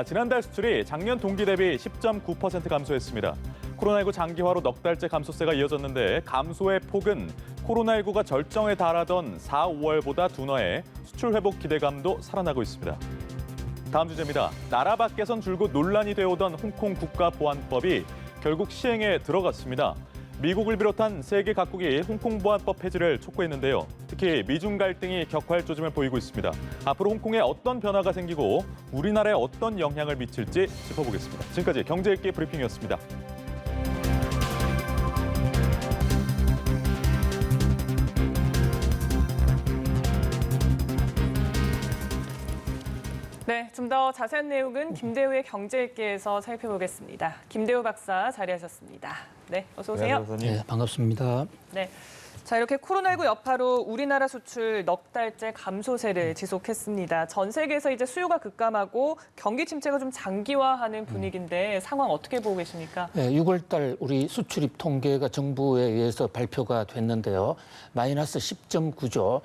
지난달 수출이 작년 동기 대비 10.9% 감소했습니다. 코로나19 장기화로 넉 달째 감소세가 이어졌는데 감소의 폭은 코로나19가 절정에 달하던 4, 5월보다 둔화해 수출 회복 기대감도 살아나고 있습니다. 다음 주제입니다. 나라 밖에선 줄곧 논란이 되어오던 홍콩 국가보안법이 결국 시행에 들어갔습니다. 미국을 비롯한 세계 각국이 홍콩 보안법 폐지를 촉구했는데요. 특히 미중 갈등이 격화할 조짐을 보이고 있습니다. 앞으로 홍콩에 어떤 변화가 생기고 우리나라에 어떤 영향을 미칠지 짚어보겠습니다. 지금까지 경제읽기 브리핑이었습니다. 네, 좀 더 자세한 내용은 김대우의 경제읽기에서 살펴보겠습니다. 김대우 박사 자리하셨습니다. 네, 어서 오세요. 네, 반갑습니다. 네. 자, 이렇게 코로나19 여파로 우리나라 수출 넉 달째 감소세를 지속했습니다. 전 세계에서 이제 수요가 급감하고 경기 침체가 좀 장기화하는 분위기인데 상황 어떻게 보고 계십니까? 네, 6월 달 우리 수출입 통계가 정부에 의해서 발표가 됐는데요. 마이너스 10.9조.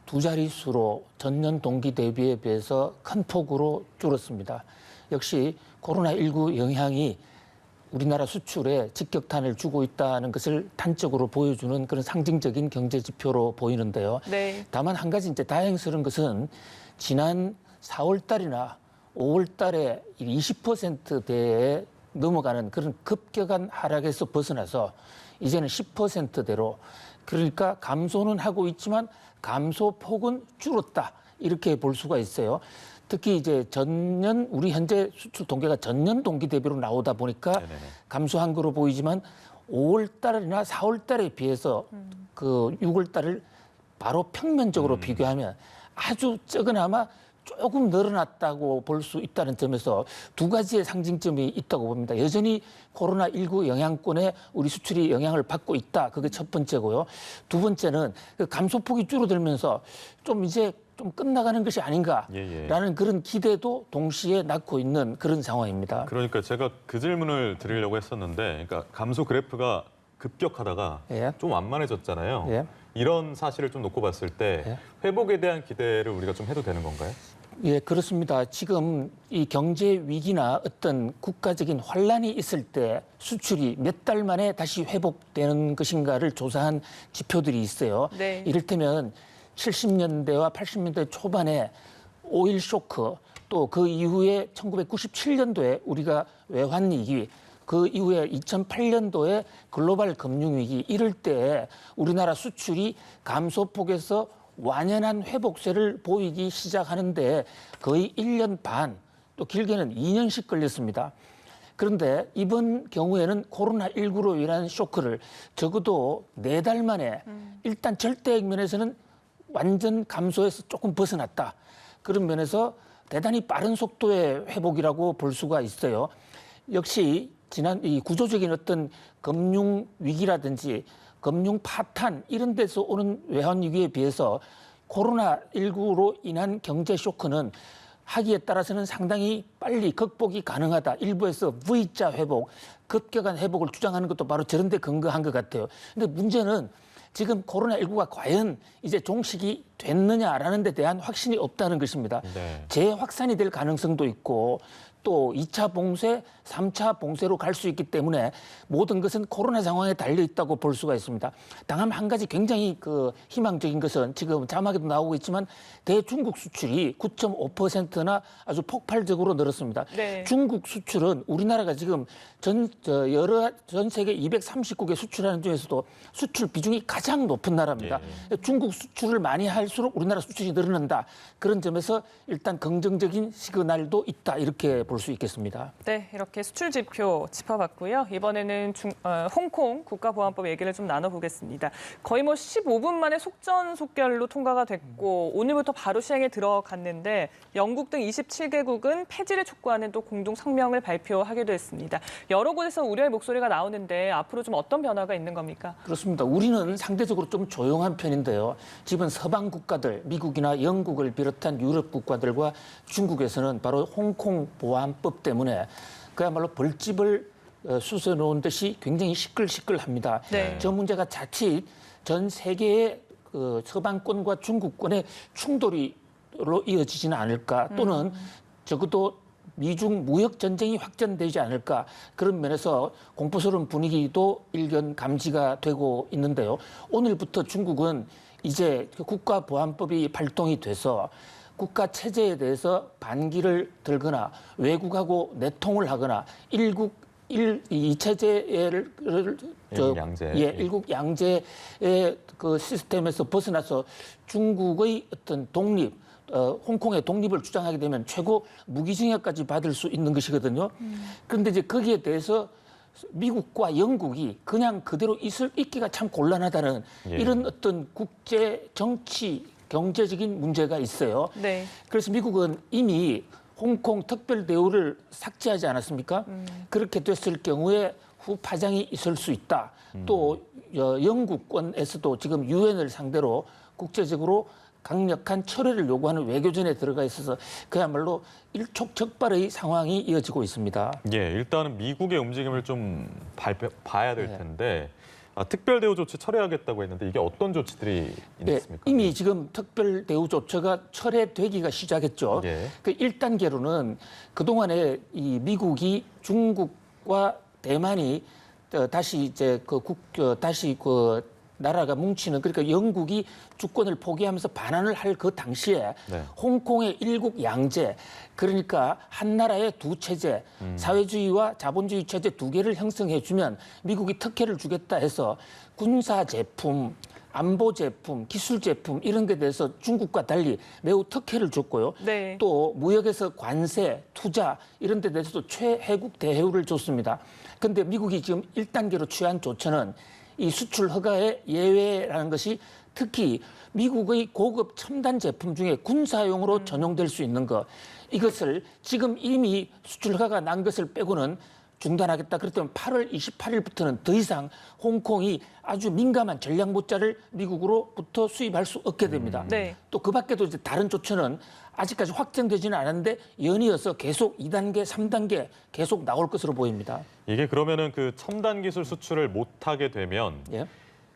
두 자릿수로 전년 동기 대비에 비해서 큰 폭으로 줄었습니다. 역시 코로나19 영향이 우리나라 수출에 직격탄을 주고 있다는 것을 단적으로 보여주는 그런 상징적인 경제 지표로 보이는데요. 네. 다만 한 가지 이제 다행스러운 것은 지난 4월 달이나 5월 달에 20%대에 넘어가는 그런 급격한 하락에서 벗어나서 이제는 10%대로 그러니까 감소는 하고 있지만 감소폭은 줄었다. 이렇게 볼 수가 있어요. 특히 이제 전년 우리 현재 수출 통계가 전년 동기 대비로 나오다 보니까 감소한 거로 보이지만 5월 달이나 4월 달에 비해서 그 6월 달을 바로 평면적으로 비교하면 아주 적으나마 조금 늘어났다고 볼 수 있다는 점에서 두 가지의 상징점이 있다고 봅니다. 여전히 코로나19 영향권에 우리 수출이 영향을 받고 있다. 그게 첫 번째고요. 두 번째는 그 감소폭이 줄어들면서 좀 이제 좀 끝나가는 것이 아닌가라는 그런 기대도 동시에 낳고 있는 그런 상황입니다. 그러니까 제가 그 질문을 드리려고 했었는데, 그러니까 감소 그래프가 급격하다가 좀 완만해졌잖아요. 이런 사실을 좀 놓고 봤을 때 회복에 대한 기대를 우리가 좀 해도 되는 건가요? 예, 그렇습니다. 지금 이 경제 위기나 어떤 국가적인 환란이 있을 때 수출이 몇 달 만에 다시 회복되는 것인가를 조사한 지표들이 있어요. 네. 이를테면 70년대와 80년대 초반에 오일 쇼크, 또 그 이후에 1997년도에 우리가 외환위기, 그 이후에 2008년도에 글로벌 금융위기 이럴 때 우리나라 수출이 감소폭에서 완연한 회복세를 보이기 시작하는데 거의 1년 반, 또 길게는 2년씩 걸렸습니다. 그런데 이번 경우에는 코로나19로 인한 쇼크를 적어도 4달 만에 일단 절대액 면에서는 완전 감소에서 조금 벗어났다. 그런 면에서 대단히 빠른 속도의 회복이라고 볼 수가 있어요. 역시 지난 이 구조적인 어떤 금융 위기라든지 금융 파탄 이런 데서 오는 외환 위기에 비해서 코로나19로 인한 경제 쇼크는 하기에 따라서는 상당히 빨리 극복이 가능하다. 일부에서 V자 회복, 급격한 회복을 주장하는 것도 바로 저런 데 근거한 것 같아요. 근데 문제는 지금 코로나19가 과연 이제 종식이 됐느냐라는 데 대한 확신이 없다는 것입니다. 재확산이 될 가능성도 있고 또 2차 봉쇄, 3차 봉쇄로 갈 수 있기 때문에 모든 것은 코로나 상황에 달려 있다고 볼 수가 있습니다. 다만 한 가지 굉장히 그 희망적인 것은 지금 자막에도 나오고 있지만 대중국 수출이 9.5%나 아주 폭발적으로 늘었습니다. 네. 중국 수출은 우리나라가 지금 전 세계 230국에 수출하는 중에서도 수출 비중이 가장 높은 나라입니다. 중국 수출을 많이 할수록 우리나라 수출이 늘어난다. 그런 점에서 일단 긍정적인 시그널도 있다. 이렇게 볼 수 있겠습니다. 네, 이렇게 수출 지표 짚어봤고요. 이번에는 홍콩 국가보안법 얘기를 좀 나눠보겠습니다. 거의 뭐 15분 만에 속전속결로 통과가 됐고 오늘부터 바로 시행에 들어갔는데 영국 등 27개국은 폐지를 촉구하는 또 공동 성명을 발표하기도 했습니다. 여러 곳에서 우려의 목소리가 나오는데 앞으로 좀 어떤 변화가 있는 겁니까? 그렇습니다. 우리는 상대적으로 좀 조용한 편인데요. 지금 서방 국가들, 미국이나 영국을 비롯한 유럽 국가들과 중국에서는 바로 홍콩 보안법 때문에 그야말로 벌집을 쑤셔놓은 듯이 굉장히 시끌시끌합니다. 네. 저 문제가 자칫 전 세계의 그 서방권과 중국권의 충돌로 이어지지는 않을까 또는 적어도 미중 무역 전쟁이 확전되지 않을까 그런 면에서 공포스러운 분위기도 일견 감지가 되고 있는데요. 오늘부터 중국은 이제 국가보안법이 발동이 돼서 국가 체제에 대해서 반기를 들거나 외국하고 내통을 하거나 이 체제를 양제. 일국 양제의 그 시스템에서 벗어나서 중국의 어떤 독립, 홍콩의 독립을 주장하게 되면 최고 무기징역까지 받을 수 있는 것이거든요. 그런데 이제 거기에 대해서 미국과 영국이 그냥 그대로 있기가 참 곤란하다는 이런 어떤 국제 정치 경제적인 문제가 있어요. 네. 그래서 미국은 이미 홍콩 특별 대우를 삭제하지 않았습니까? 그렇게 됐을 경우에 후파장이 있을 수 있다. 또 영국권에서도 지금 유엔을 상대로 국제적으로 강력한 철회를 요구하는 외교전에 들어가 있어서 그야말로 일촉즉발의 상황이 이어지고 있습니다. 예, 일단은 미국의 움직임을 좀 봐야 될 텐데 특별 대우 조치 철회하겠다고 했는데 이게 어떤 조치들이 있습니까? 이미 지금 특별 대우 조처가 철회되기가 시작했죠. 예. 그 1단계로는 그동안에 이 미국이 중국과 대만이 다시 이제 다시 나라가 뭉치는 그러니까 영국이 주권을 포기하면서 반환을 할 그 당시에 네. 홍콩의 일국 양제 그러니까 한 나라의 두 체제 사회주의와 자본주의 체제 두 개를 형성해 주면 미국이 특혜를 주겠다 해서 군사 제품 안보 제품, 기술 제품 이런 게 대해서 중국과 달리 매우 특혜를 줬고요. 네. 또 무역에서 관세, 투자 이런 데 대해서도 최혜국 대우를 줬습니다. 그런데 미국이 지금 1단계로 취한 조처는 이 수출 허가의 예외라는 것이 특히 미국의 고급 첨단 제품 중에 군사용으로 전용될 수 있는 것 이것을 지금 이미 수출 허가가 난 것을 빼고는 중단하겠다. 그렇다면 8월 28일부터는 더 이상 홍콩이 아주 민감한 전략 모자를 미국으로부터 수입할 수 없게 됩니다. 네. 또 그 밖에도 이제 다른 조처는 아직까지 확정되지는 않았는데 연이어서 계속 2단계, 3단계 계속 나올 것으로 보입니다. 이게 그러면은 그 첨단 기술 수출을 못하게 되면 예.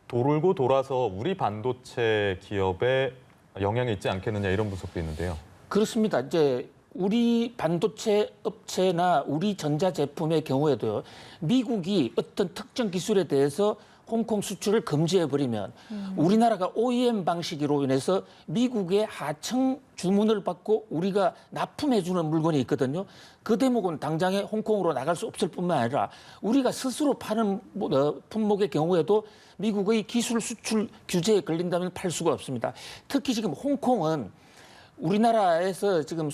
돌고 돌아서 우리 반도체 기업에 영향이 있지 않겠느냐 이런 분석도 있는데요. 그렇습니다. 이제 우리 반도체 업체나 우리 전자제품의 경우에도요. 미국이 어떤 특정 기술에 대해서 홍콩 수출을 금지해버리면 우리나라가 OEM 방식으로 인해서 미국의 하청 주문을 받고 우리가 납품해주는 물건이 있거든요. 그 대목은 당장에 홍콩으로 나갈 수 없을 뿐만 아니라 우리가 스스로 파는 품목의 경우에도 미국의 기술 수출 규제에 걸린다면 팔 수가 없습니다. 특히 지금 홍콩은 우리나라에서 지금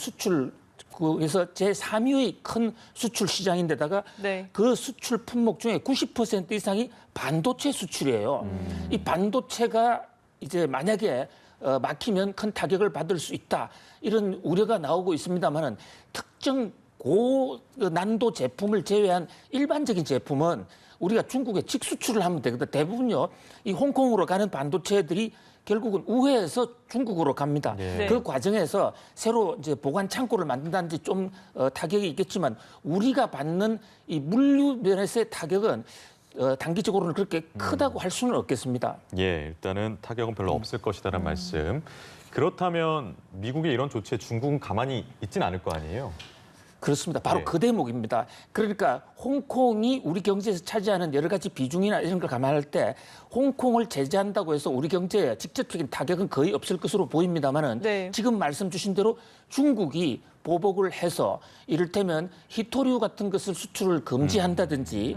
그래서 제3위의 큰 수출 시장인데다가 네. 그 수출 품목 중에 90% 이상이 반도체 수출이에요. 이 반도체가 이제 만약에 막히면 큰 타격을 받을 수 있다. 이런 우려가 나오고 있습니다만은 특정 고난도 제품을 제외한 일반적인 제품은 우리가 중국에 직수출을 하면 되거든. 대부분요. 이 홍콩으로 가는 반도체들이 결국은 우회해서 중국으로 갑니다. 네. 그 과정에서 새로 이제 보관 창고를 만든다든지 좀 타격이 있겠지만 우리가 받는 이 물류 면에서의 타격은 단기적으로는 그렇게 크다고 할 수는 없겠습니다. 예, 일단은 타격은 별로 없을 것이다라는 말씀. 그렇다면 미국의 이런 조치에 중국은 가만히 있진 않을 거 아니에요? 그렇습니다. 바로 네. 그 대목입니다. 그러니까 홍콩이 우리 경제에서 차지하는 여러 가지 비중이나 이런 걸 감안할 때 홍콩을 제재한다고 해서 우리 경제에 직접적인 타격은 거의 없을 것으로 보입니다만은 네. 지금 말씀 주신 대로 중국이 보복을 해서 이를테면 히토류 같은 것을 수출을 금지한다든지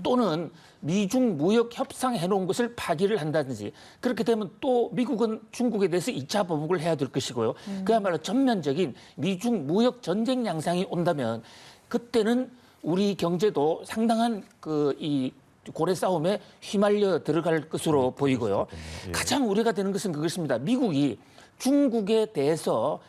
또는 미중 무역 협상해 놓은 것을 파기를 한다든지 그렇게 되면 또 미국은 중국에 대해서 2차 보복을 해야 될 것이고요. 그야말로 전면적인 미중 무역 전쟁 양상이 온다면 그때는 우리 경제도 상당한 이 고래 싸움에 휘말려 들어갈 것으로 보이고요. 예. 가장 우려가 되는 것은 그것입니다. 미국이 중국에 대해서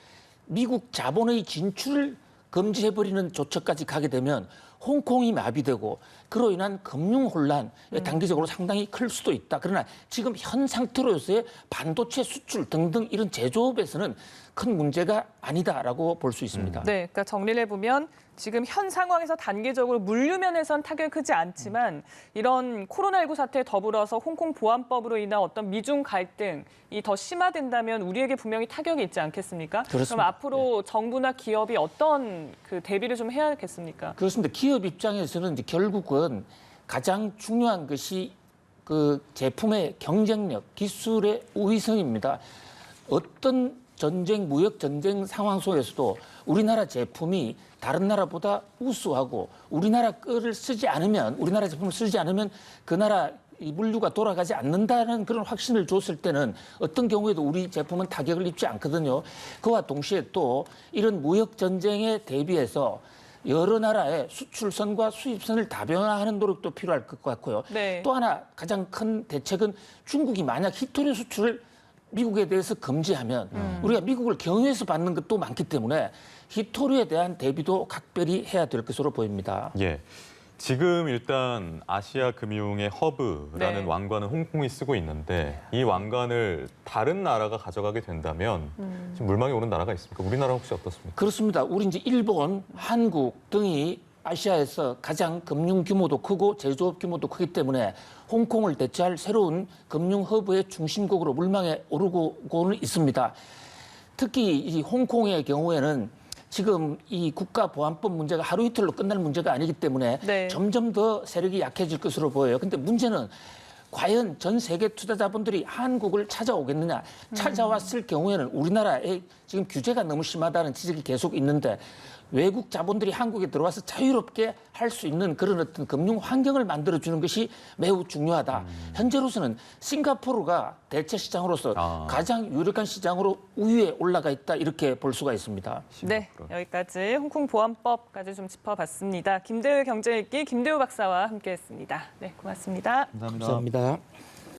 미국 자본의 진출을 금지해버리는 조처까지 가게 되면 홍콩이 마비되고 그로 인한 금융 혼란 단기적으로 상당히 클 수도 있다. 그러나 지금 현 상태로서의 반도체 수출 등등 이런 제조업에서는 큰 문제가 아니다라고 볼 수 있습니다. 네, 그러니까 정리를 해보면 지금 현 상황에서 단기적으로 물류 면에선 타격이 크지 않지만 이런 코로나19 사태에 더불어서 홍콩 보안법으로 인한 어떤 미중 갈등이 더 심화된다면 우리에게 분명히 타격이 있지 않겠습니까? 그렇습니다. 그럼 앞으로 정부나 기업이 어떤 그 대비를 좀 해야겠습니까? 그렇습니다. 기업 입장에서는 이제 결국은 가장 중요한 것이 그 제품의 경쟁력, 기술의 우위성입니다. 어떤 전쟁, 무역 전쟁 상황 속에서도 우리나라 제품이 다른 나라보다 우수하고 우리나라 거를 쓰지 않으면, 우리나라 제품을 쓰지 않으면 그 나라 이 물류가 돌아가지 않는다는 그런 확신을 줬을 때는 어떤 경우에도 우리 제품은 타격을 입지 않거든요. 그와 동시에 또 이런 무역 전쟁에 대비해서 여러 나라의 수출선과 수입선을 다변화하는 노력도 필요할 것 같고요. 네. 또 하나 가장 큰 대책은 중국이 만약 히토류 수출을 미국에 대해서 금지하면 우리가 미국을 경유해서 받는 것도 많기 때문에 히토류에 대한 대비도 각별히 해야 될 것으로 보입니다. 예. 지금 일단 아시아 금융의 허브라는 네. 왕관은 홍콩이 쓰고 있는데 이 왕관을 다른 나라가 가져가게 된다면 지금 물망에 오른 나라가 있습니까? 우리나라 혹시 어떻습니까? 그렇습니다. 우리 이제 일본, 한국 등이 아시아에서 가장 금융 규모도 크고 제조업 규모도 크기 때문에 홍콩을 대체할 새로운 금융 허브의 중심국으로 물망에 오르고는 있습니다. 특히 이 홍콩의 경우에는 지금 이 국가보안법 문제가 하루 이틀로 끝날 문제가 아니기 때문에 네. 점점 더 세력이 약해질 것으로 보여요. 근데 문제는 과연 전 세계 투자자분들이 한국을 찾아오겠느냐. 찾아왔을 경우에는 우리나라에 지금 규제가 너무 심하다는 지적이 계속 있는데 외국 자본들이 한국에 들어와서 자유롭게 할 수 있는 그런 어떤 금융 환경을 만들어주는 것이 매우 중요하다. 현재로서는 싱가포르가 대체 시장으로서 가장 유력한 시장으로 우위에 올라가 있다. 이렇게 볼 수가 있습니다. 네, 여기까지 홍콩 보안법까지 좀 짚어봤습니다. 김대우 경제읽기 김대우 박사와 함께했습니다. 네, 고맙습니다. 감사합니다. 감사합니다.